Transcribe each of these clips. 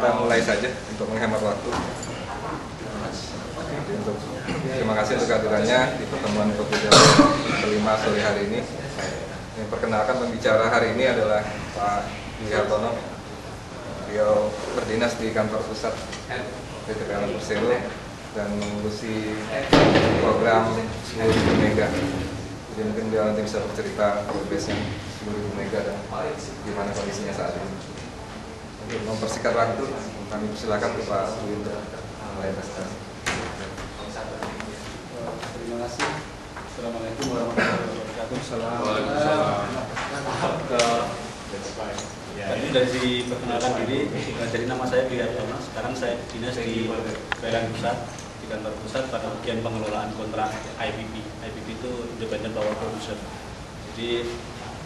kita mulai saja untuk menghemat waktu. Terima kasih untuk kehadirannya di pertemuan Kopidel kelima sore hari ini. Yang perkenalkan pembicara hari ini adalah Pak Willy Hartono. Beliau berdinas di kantor pusat PT PLN Persero dan mengurusi program 10.000 mega. Jadi mungkin beliau nanti bisa bercerita progresnya 10.000 mega dan gimana kondisinya saat ini. Untuk mempersingkat waktu, kami persilakan ke Pak Willy untuk mulai presentasi. Terima kasih. Assalamualaikum warahmatullahi wabarakatuh. Tadi dari diperkenalkan diri, jadi nama saya Willy Hartono. Sekarang saya dinas di PLN Pusat, di kantor pusat pada bagian pengelolaan kontrak IPP. IPP itu Independent Power Producer. Jadi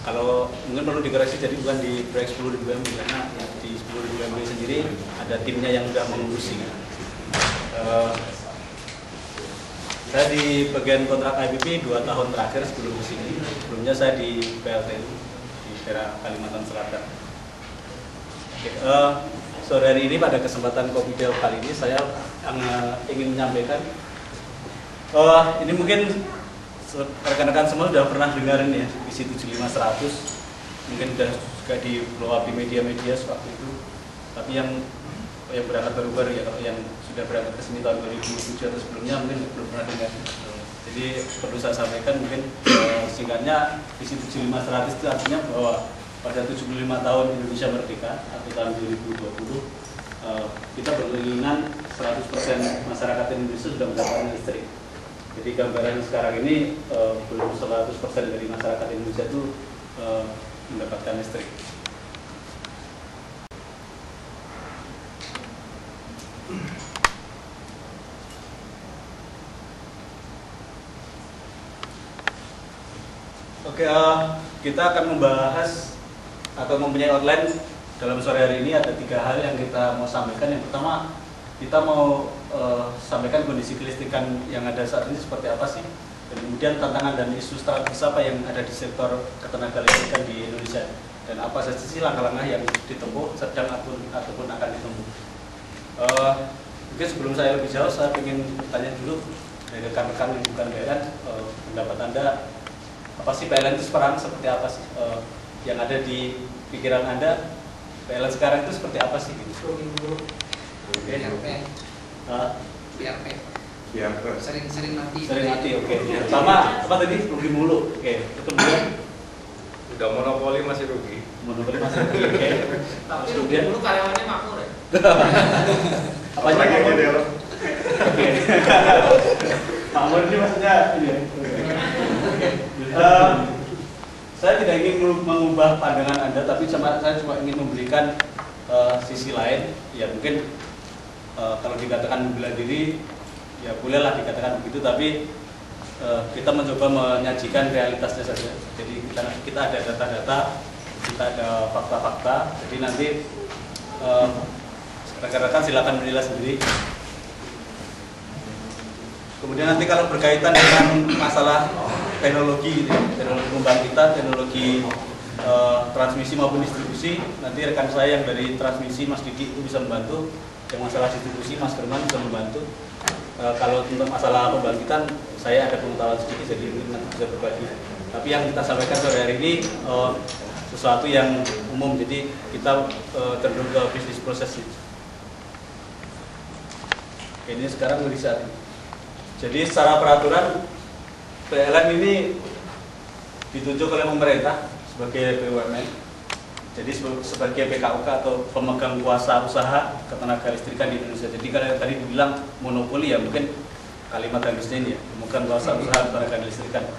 kalau mungkin perlu dikoreksi, jadi bukan di proyek 10.000 MW, karena di 10.000 MW sendiri ada timnya yang sudah mengurusi. Saya di bagian kontrak IPP 2 tahun terakhir sebelum kesini. Sebelumnya saya di PLTU di daerah Kalimantan Selatan. Oke, sore hari ini pada kesempatan Kopidel kali ini saya ingin menyampaikan ini mungkin rekan-rekan semua sudah pernah dengar ini ya, visi 75-100, mungkin sudah juga di blow up di media-media waktu itu. Tapi yang berangkat baru-baru ya, kalau yang sudah berangkat ke sini tahun 2007 atau sebelumnya mungkin belum pernah dengar. Jadi perlu saya sampaikan mungkin singkatnya visi 75-100 itu artinya bahwa pada 75 tahun Indonesia Merdeka atau tahun 2020 kita berkeinginan 100% masyarakat Indonesia sudah mendapatkan listrik. Jadi gambaran sekarang ini belum 100% dari masyarakat Indonesia itu mendapatkan listrik. Oke, kita akan membahas atau mempunyai outline dalam sore hari ini. Ada 3 hal yang kita mau sampaikan. Yang pertama, kita mau sampaikan kondisi kelistrikan yang ada saat ini seperti apa sih, dan kemudian tantangan dan isu strategis apa yang ada di sektor ketenagalistrikan di Indonesia, dan apa saja sih langkah-langkah yang ditempuh, sedang ataupun akan ditempuh. Mungkin sebelum saya lebih jauh, saya ingin bertanya dulu dari rekan-rekan yang bukan PLN, pendapat Anda, apa sih PLN itu sekarang seperti apa sih? Yang ada di pikiran Anda, PLN sekarang itu seperti apa sih? BRP. Sering mati. Sering mati, oke. Sama apa tadi? Rugi mulu. Oke. Kemudian Udah monopoli masih rugi. monopoli masih rugi. Oke. Tapi rugi dulu karyawannya makmur ya. Apanya makmur? Oke. Makmur ini maksudnya ini. Oke. Saya tidak ingin mengubah pandangan Anda, tapi saya cuma ingin memberikan sisi lain. Ya mungkin kalau dikatakan bela diri, ya bolehlah dikatakan begitu, tapi kita mencoba menyajikan realitasnya saja. Jadi kita ada data-data, kita ada fakta-fakta. Jadi nanti rekan-rekan silakan menilai sendiri. Kemudian nanti kalau berkaitan dengan masalah teknologi, teknologi pembangkitan, teknologi transmisi maupun distribusi, nanti rekan saya yang dari transmisi, Mas Diki, itu bisa membantu. Yang masalah distribusi, Mas Firman bisa membantu. Kalau untuk masalah pembangkitan, saya ada pengetahuan sedikit, jadi nanti bisa berbagi. Tapi yang kita sampaikan sore hari ini sesuatu yang umum, jadi kita cenderung ke bisnis proses. Ini sekarang riset. Jadi secara peraturan PLN ini ditunjuk oleh pemerintah sebagai BUMN. Jadi sebagai PKUK atau pemegang kuasa usaha ketenagalistrikan di Indonesia. Jadi kalau tadi dibilang monopoli, ya mungkin kalimat Inggrisnya ini ya, pemegang kuasa usaha ketenagalistrikan.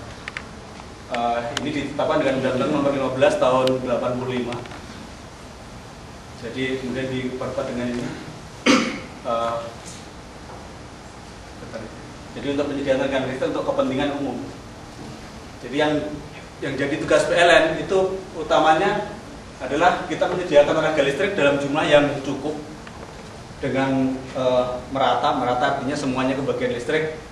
Ini ditetapkan dengan Undang-Undang Nomor 15 Tahun 85. Jadi kemudian diperkuat dengan ini. Jadi untuk penyediaan tenaga listrik untuk kepentingan umum. Jadi yang jadi tugas PLN itu utamanya adalah kita menyediakan tenaga listrik dalam jumlah yang cukup dengan merata artinya semuanya kebagian listrik,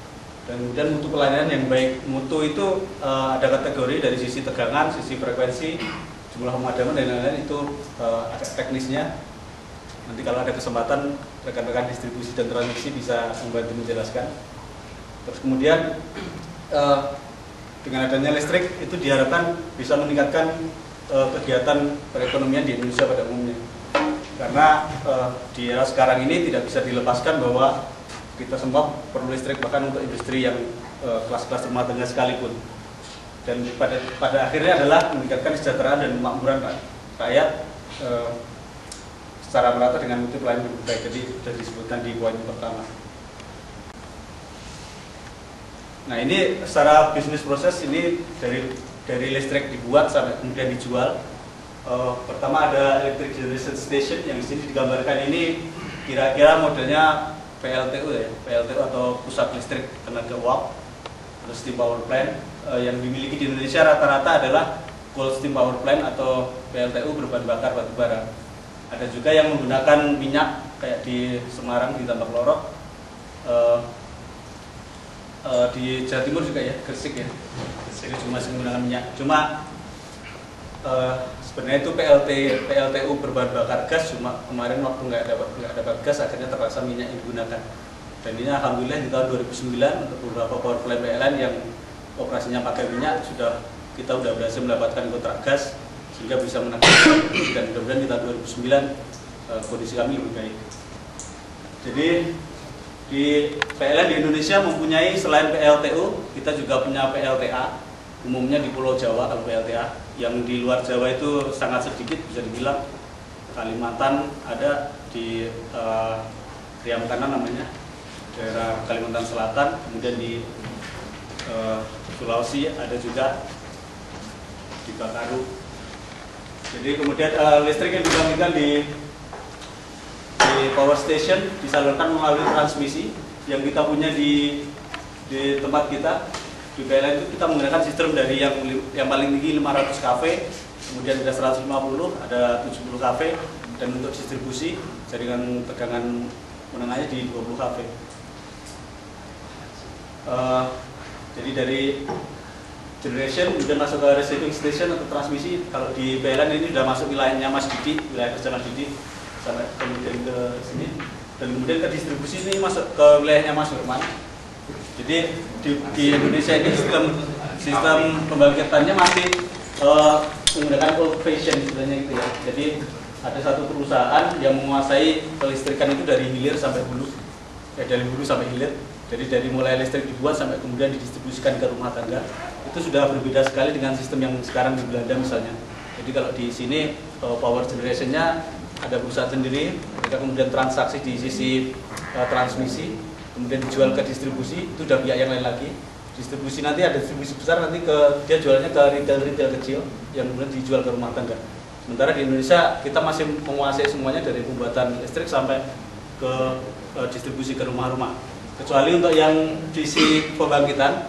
dan kemudian mutu pelayanan yang baik. Mutu itu ada kategori dari sisi tegangan, sisi frekuensi, jumlah pemadaman dan lain-lain, itu agak teknisnya. Nanti kalau ada kesempatan rekan-rekan distribusi dan transmisi bisa membantu menjelaskan. Terus kemudian dengan adanya listrik itu diharapkan bisa meningkatkan kegiatan perekonomian di Indonesia pada umumnya. Karena di era sekarang ini tidak bisa dilepaskan bahwa kita semua perlu listrik, bahkan untuk industri yang kelas-kelas rumah tangga sekalipun. Dan pada akhirnya adalah meningkatkan kesejahteraan dan kemakmuran rakyat secara merata dengan mutu pelayanan lebih baik. Jadi sudah disebutkan di poin pertama. Nah, ini secara bisnis proses ini dari listrik dibuat sampai kemudian dijual. Pertama ada electric generation station yang di sini digambarkan, ini kira-kira modelnya PLTU ya, PLTU atau pusat listrik tenaga uap. Terus steam power plant yang dimiliki di Indonesia rata-rata adalah coal steam power plant atau PLTU berbahan bakar batubara. Ada juga yang menggunakan minyak kayak di Semarang di Tambak Lorok, di Jawa Timur juga ya, Gresik ya, Gresik juga masih menggunakan minyak. Cuma sebenarnya itu PLTU berbahan bakar gas, cuma kemarin waktu nggak dapat gas akhirnya terpaksa minyak yang digunakan. Dan ini alhamdulillah di tahun 2009 untuk beberapa power plant PLN yang operasinya pakai minyak kita sudah berhasil mendapatkan kontrak gas sehingga bisa menekan, dan mudah-mudahan di tahun 2009 kondisi kami lebih baik. Jadi di PLN di Indonesia mempunyai selain PLTU kita juga punya PLTA, umumnya di Pulau Jawa kalau PLTA. Yang di luar Jawa itu sangat sedikit, bisa dibilang Kalimantan ada di Riam Kanan namanya, daerah Kalimantan Selatan, kemudian di Sulawesi ada juga di Bakaru. Jadi kemudian listrik yang dibangkitkan di power station disalurkan melalui transmisi yang kita punya di tempat kita. Di PLN itu kita menggunakan sistem dari yang paling tinggi 500 kV, kemudian ada 150, ada 70 kV, dan untuk distribusi jaringan tegangan menengahnya di 20 kV. Jadi dari generation kemudian masuk ke receiving station atau transmisi. Kalau di PLN ini sudah masuk wilayahnya Mas Didi, wilayah kerja Mas Didi, sampai kemudian ke sini, dan kemudian ke distribusi ini masuk ke wilayahnya Mas Nurman. Jadi di Indonesia ini sistem pembangkitannya masih menggunakan old fashion sebenarnya gitu ya. Jadi ada satu perusahaan yang menguasai kelistrikan itu dari hilir sampai hulu, dari hulu sampai hilir. Jadi dari mulai listrik dibuat sampai kemudian didistribusikan ke rumah tangga. Itu sudah berbeda sekali dengan sistem yang sekarang di Belanda misalnya. Jadi kalau di sini power generation-nya ada perusahaan sendiri, mereka kemudian transaksi di sisi transmisi, kemudian dijual ke distribusi, itu udah pihak yang lain lagi. Distribusi nanti ada distribusi besar, nanti dia jualnya ke retail kecil yang kemudian dijual ke rumah tangga. Sementara di Indonesia kita masih menguasai semuanya dari pembuatan listrik sampai ke distribusi ke rumah-rumah. Kecuali untuk yang sisi pembangkitan